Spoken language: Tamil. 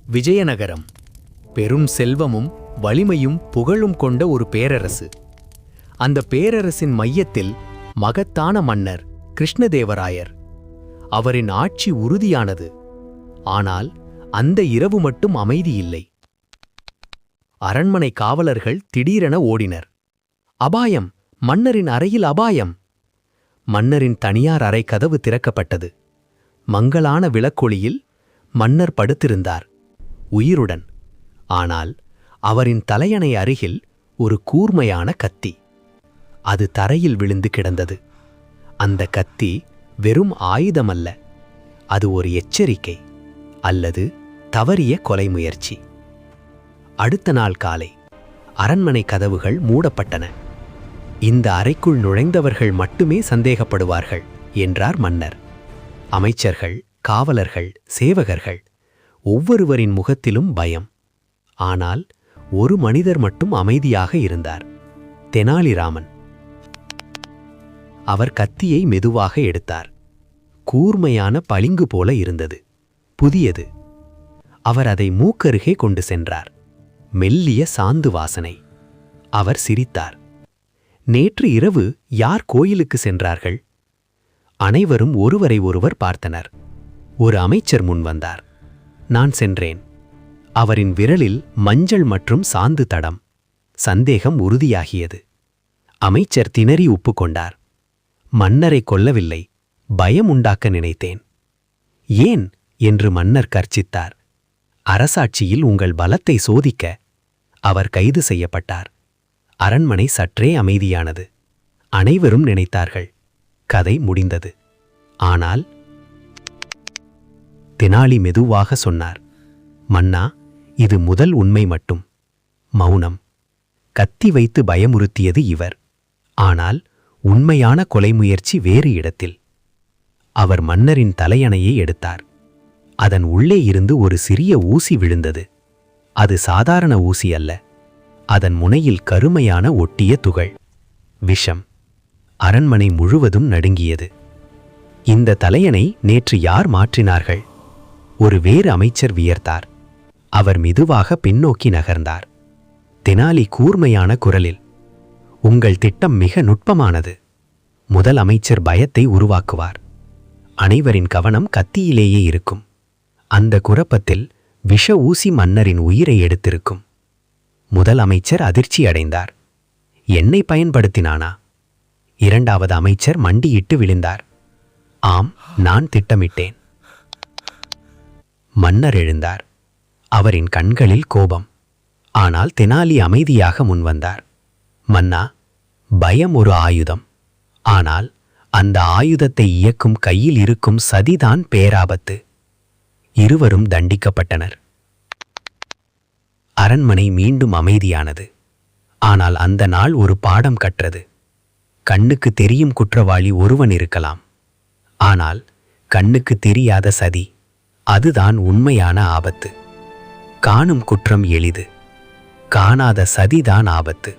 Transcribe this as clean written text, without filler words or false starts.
விஜயநகரம் பெரும் செல்வமும் வலிமையும் புகழும் கொண்ட ஒரு பேரரசு. அந்த பேரரசின் மையத்தில் மகத்தான மன்னர் கிருஷ்ணதேவராயர். அவரின் ஆட்சி உறுதியானது. ஆனால் அந்த இரவு மட்டும் அமைதியில்லை. அரண்மனை காவலர்கள் திடீரென ஓடினர். அபாயம்! மன்னரின் அறையில் அபாயம்! மன்னரின் தனியார் அறை கதவு திறக்கப்பட்டது. மங்கலான விளக்கொளியில் மன்னர் படுத்திருந்தார், உயிருடன். ஆனால் அவரின் தலையணை அருகில் ஒரு கூர்மையான கத்தி. அது தரையில் விழுந்து கிடந்தது. அந்த கத்தி வெறும் ஆயுதமல்ல, அது ஒரு எச்சரிக்கை அல்லது தவறிய கொலை முயற்சி. அடுத்த நாள் காலை அரண்மனை கதவுகள் மூடப்பட்டன. இந்த அறைக்குள் நுழைந்தவர்கள் மட்டுமே சந்தேகப்படுவார்கள் என்றார் மன்னர். அமைச்சர்கள், காவலர்கள், சேவகர்கள் ஒவ்வொருவரின் முகத்திலும் பயம். ஆனால் ஒரு மனிதர் மட்டும் அமைதியாக இருந்தார், தெனாலிராமன். அவர் கத்தியை மெதுவாக எடுத்தார். கூர்மையான பளிங்கு போல இருந்தது, புதியது. அவர் அதை மூக்கருகே கொண்டு சென்றார். மெல்லிய சாந்து வாசனை. அவர் சிரித்தார். நேற்று இரவு யார் கோயிலுக்கு சென்றார்கள்? அனைவரும் ஒருவரை ஒருவர் பார்த்தனர். ஒரு அமைச்சர் முன் வந்தார். நான் சென்றேன். அவரின் விரலில் மஞ்சள் மற்றும் சாந்து தடம். சந்தேகம் உறுதியாகியது. அமைச்சர் திணறி ஒப்புக்கொண்டார். மன்னரை கொல்லவில்லை, பயம் உண்டாக்க நினைத்தேன். ஏன் என்று மன்னர் கர்ச்சித்தார். அரசாட்சியில் உங்கள் பலத்தை சோதிக்க. அவர் கைது செய்யப்பட்டார். அரண்மனை சற்றே அமைதியானது. அனைவரும் நினைத்தார்கள் கதை முடிந்தது. ஆனால் தெனாலி மெதுவாக சொன்னார், மன்னா, இது முதல் உண்மை மட்டும். மௌனம். கத்தி வைத்து பயமுறுத்தியது இவர். ஆனால் உண்மையான கொலை முயற்சி வேறு இடத்தில். அவர் மன்னரின் தலையணையை எடுத்தார். அதன் உள்ளே இருந்து ஒரு சிறிய ஊசி விழுந்தது. அது சாதாரண ஊசி அல்ல. அதன் முனையில் கருமையான ஒட்டிய துகள். விஷம். அரண்மனை முழுவதும் நடுங்கியது. இந்த தலையணை நேற்று யார் மாற்றினார்கள்? ஒரு வேறு அமைச்சர் வியர்த்தார். அவர் மெதுவாக பின்னோக்கி நகர்ந்தார். தெனாலி கூர்மையான குரலில், உங்கள் திட்டம் மிக நுட்பமானது. முதல் அமைச்சர் பயத்தை உருவாக்குவார். அனைவரின் கவனம் கத்தியிலேயே இருக்கும். அந்த குழப்பத்தில் விஷ ஊசி மன்னரின் உயிரை எடுத்திருக்கும். முதல் அமைச்சர் அதிர்ச்சி அடைந்தார். என்னை பயன்படுத்தினானா? இரண்டாவது அமைச்சர் மண்டியிட்டு விழுந்தார். ஆம், நான் திட்டமிட்டேன். மன்னர் எழுந்தார். அவரின் கண்களில் கோபம். ஆனால் தெனாலி அமைதியாக முன்வந்தார். மன்னா, பயம் ஒரு ஆயுதம். ஆனால் அந்த ஆயுதத்தை இயக்கும் கையில் இருக்கும் சதிதான் பேராபத்து. இருவரும் தண்டிக்கப்பட்டனர். அரண்மனை மீண்டும் அமைதியானது. ஆனால் அந்த நாள் ஒரு பாடம் கற்றது. கண்ணுக்கு தெரியும் குற்றவாளி ஒருவன் இருக்கலாம். ஆனால் கண்ணுக்கு தெரியாத சதி, அதுதான் உண்மையான ஆபத்து. காணும் குற்றம் எளிது, காணாத சதிதான் ஆபத்து.